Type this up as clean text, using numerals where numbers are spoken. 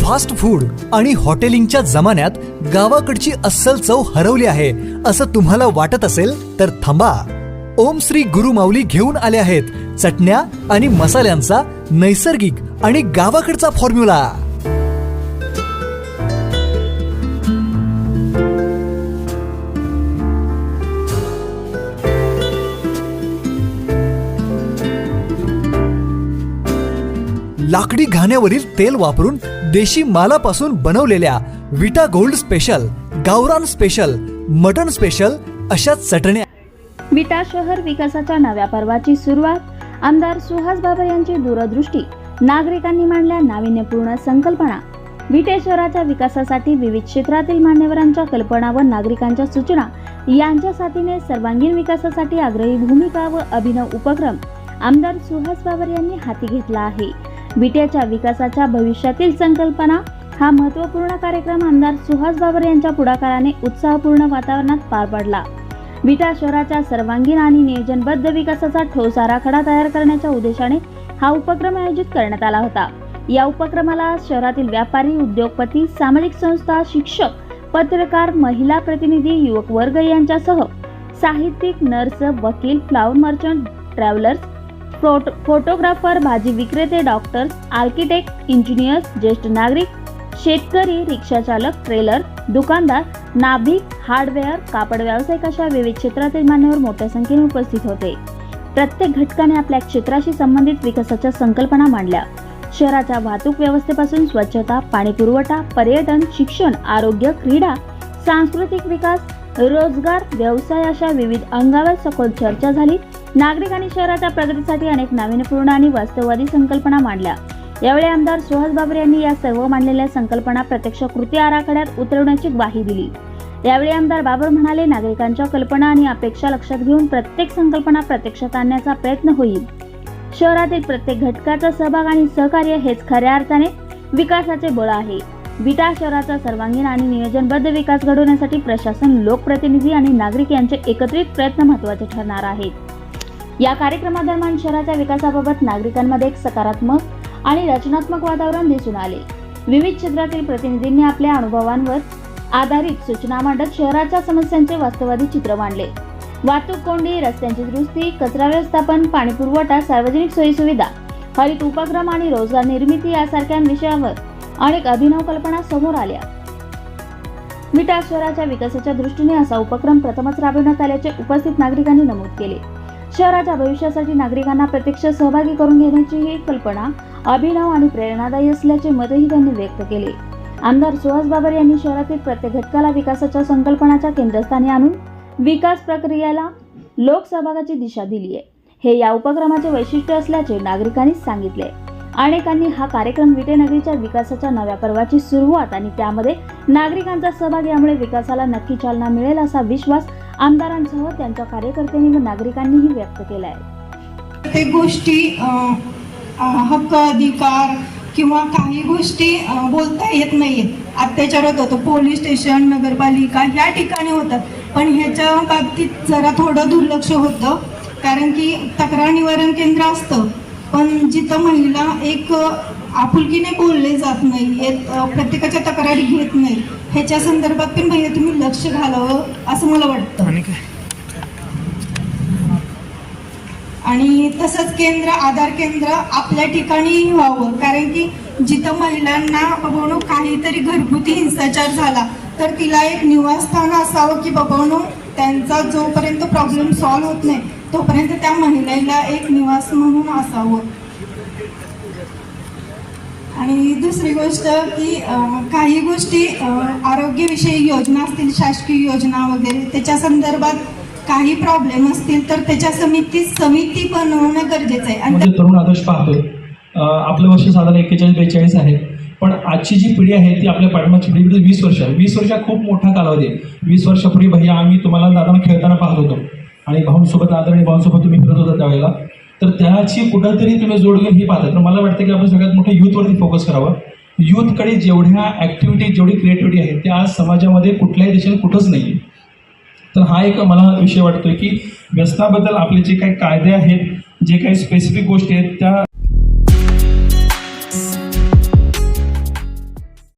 Fast food आणि हॉटेलिंगच्या जमान्यात गावाकडची अस्सल चव हरवली आहे असं तुम्हाला वाटत असेल तर थांबा. ओम श्री गुरु माऊली घेऊन आले आहेत चटण्या आणि मसाल्यांचा नैसर्गिक आणि गावाकडचा फॉर्म्युला. लाकडी घाण्यावरील तेल वापरून देशी मालापासून बनवलेल्या विटा गोल्ड स्पेशल, गावरान स्पेशल, मटन स्पेशल अशा चटण्या. विटा शहर विकासाच्या नव्या पर्वाची सुरुवात. आमदार सुहास बाबर यांची दूरदृष्टी. नागरिकांनी मांडल्या नाविन्यपूर्ण संकल्पना. विटे शहराच्या विकासासाठी विविध क्षेत्रातील मान्यवरांच्या कल्पना व नागरिकांच्या सूचना यांच्या साथीने सर्वांगीण विकासासाठी आग्रही भूमिका व अभिनव उपक्रम आमदार सुहास बाबर यांनी हाती घेतला आहे. विट्याच्या विकासाच्या भविष्यातील संकल्पना हा महत्त्वपूर्ण कार्यक्रम आमदार सुहास बाबर यांच्या पुढाकाराने उत्साहपूर्ण वातावरणात पार पडला. विटा शहराच्या सर्वांगीण आणि नियोजनबद्ध विकासाचा ठोस आराखडा तयार करण्याच्या उद्देशाने हा उपक्रम आयोजित करण्यात आला होता. या उपक्रमाला शहरातील व्यापारी, उद्योगपती, सामाजिक संस्था, शिक्षक, पत्रकार, महिला प्रतिनिधी, युवक वर्ग यांच्यासह साहित्यिक, नर्स, वकील, फ्लावर मर्चंट, ट्रॅव्हलर्स, फोटोग्राफर, भाजी विक्रेते, डॉक्टर्स, आर्किटेक्ट, इंजिनियर्स, ज्येष्ठ नागरिक, शेतकरी, रिक्षाचालक, ट्रेलर, दुकानदार, नाभिक, हार्डवेअर, कापड व्यावसायिक अशा विविध क्षेत्रातील मान्यवर मोठ्या संख्येने उपस्थित होते. प्रत्येक घटकाने आपल्या क्षेत्राशी संबंधित विकासाच्या संकल्पना मांडल्या. शहराच्या वाहतूक व्यवस्थेपासून स्वच्छता, पाणी पुरवठा, पर्यटन, शिक्षण, आरोग्य, क्रीडा, सांस्कृतिक विकास, रोजगार, व्यवसाय अशा विविध अंगावर सखोल चर्चा झाली. नागरिकांनी शहराच्या प्रगतीसाठी अनेक नाविन्यपूर्ण आणि वास्तववादी संकल्पना मांडल्या. यावेळी आमदार सुहास बाबर यांनी या सर्व मांडलेल्या संकल्पना प्रत्यक्ष कृती आराखड्यात उतरवण्याची ग्वाही दिली. यावेळी आमदार बाबर म्हणाले, नागरिकांच्या कल्पना आणि अपेक्षा लक्षात घेऊन प्रत्येक संकल्पना प्रत्यक्षात आणण्याचा प्रयत्न होईल. शहरातील प्रत्येक घटकाचा सहभाग आणि सहकार्य हेच खऱ्या अर्थाने विकासाचे बळ आहे. विटा शहराचा सर्वांगीण आणि नियोजनबद्ध विकास घडवण्यासाठी प्रशासन, लोकप्रतिनिधी आणि नागरिक यांचे एकत्रित प्रयत्न महत्त्वाचे ठरणार आहेत. या कार्यक्रमादरम्यान शहराच्या विकासाबाबत नागरिकांमध्ये एक सकारात्मक आणि रचनात्मक वातावरण दिसून आले. विविध क्षेत्रातील प्रतिनिधींनी आपल्या अनुभवांवर आधारित सूचना मांडत शहराच्या समस्यांचे वास्तववादी चित्र मांडले. वाहतूक कोंडी, रस्त्यांची दुरुस्ती, कचरा व्यवस्थापन, पाणी पुरवठा, सार्वजनिक सोयीसुविधा, हरित उपक्रम आणि रोजगार निर्मिती यासारख्या विषयांवर अनेक अभिनव कल्पना समोर आल्या. विटा शहराच्या विकासाच्या दृष्टीने असा उपक्रम प्रथमच राबवण्यात आल्याचे उपस्थित नागरिकांनी नमूद केले. शहराच्या भविष्यासाठी नागरिकांना प्रत्यक्ष सहभागी करून घेण्याची ही कल्पना अभिनव आणि प्रेरणादायी असल्याचे मतही त्यांनी व्यक्त केले. आमदार सुहास बाबर यांनी शहरातील प्रत्येक घटकाला विकासाच्या संकल्पनाच्या केंद्रस्थानी आणून विकास प्रक्रियेला लोकसहभागाची दिशा दिली आहे. हे या उपक्रमाचे वैशिष्ट्य असल्याचे नागरिकांनी सांगितले. अनेकांनी हा कार्यक्रम विटेनगरीच्या विकासाच्या नव्या पर्वाची सुरुवात आणि त्यामध्ये नागरिकांचा सहभाग यामुळे विकासाला नक्की चालना मिळेल असा विश्वास आमदारांसह त्यांच्या कार्यकर्त्यांनी व नागरिकांनीही व्यक्त केला आहे. प्रत्येक गोष्टी हक्क, अधिकार किंवा काही गोष्टी बोलता येत नाहीत. अत्याचार होतो पोलीस स्टेशन, नगरपालिका ह्या ठिकाणी होतात, पण ह्याच्या बाबतीत जरा थोडं दुर्लक्ष होतं. कारण की तक्रार निवारण केंद्र असतं, पण जिथं महिला एक आपुलकीने बोलले जात नाही, प्रत्येकाच्या तक्रारी घेत नाही, ह्याच्या संदर्भात पण भैया तुम्ही लक्ष घालावं असं मला वाटतं. आणि तसंच केंद्र, आधार केंद्र आपल्या ठिकाणी व्हावं. कारण की जिथं महिलांना बाबांनो काहीतरी घरगुती हिंसाचार झाला तर तिला एक निवासस्थान असावं की बाबांनो त्यांचा जोपर्यंत प्रॉब्लेम सॉल्व्ह होत नाही तोपर्यंत त्या महिलेला एक निवास म्हणून असावं. आणि दुसरी गोष्ट की काही गोष्टी आरोग्यविषयी योजना असतील, शासकीय योजना वगैरे, त्याच्या संदर्भात काही प्रॉब्लेम असतील तर त्याच्या समिती बनवणं गरजेचं आहे. म्हणजे तरुण आदर्श पाहतोय, आपलं वर्ष साधारण 41-42 आहे, पण आजची जी पिढी आहे ती आपल्या पाठीमागची पिढी 20 वर्ष आहे. 20 वर्ष खूप मोठा कालावधी आहे. 20 वर्षापूर्वी भैया आम्ही तुम्हाला दादांना खेळताना पाहत होतो आणि भाऊंसोबत, आदरणीय भाऊंसोबत तुम्ही फिरत होता त्यावेळेला, तर त्याची कुठंतरी तुम्ही जोड घेऊन ही पाहता. तर मला वाटतं की आपण सगळ्यात मोठं यूथवरती फोकस करावं. यूथकडे जेवढ्या ॲक्टिव्हिटी, जेवढी क्रिएटिव्हिटी आहे त्या आज समाजामध्ये कुठल्याही देशात कुठंच नाही आहे. तर हा एक मला विषय वाटतोय की व्यसनाबद्दल आपले जे काही कायदे आहेत, जे काही स्पेसिफिक गोष्टी आहेत त्या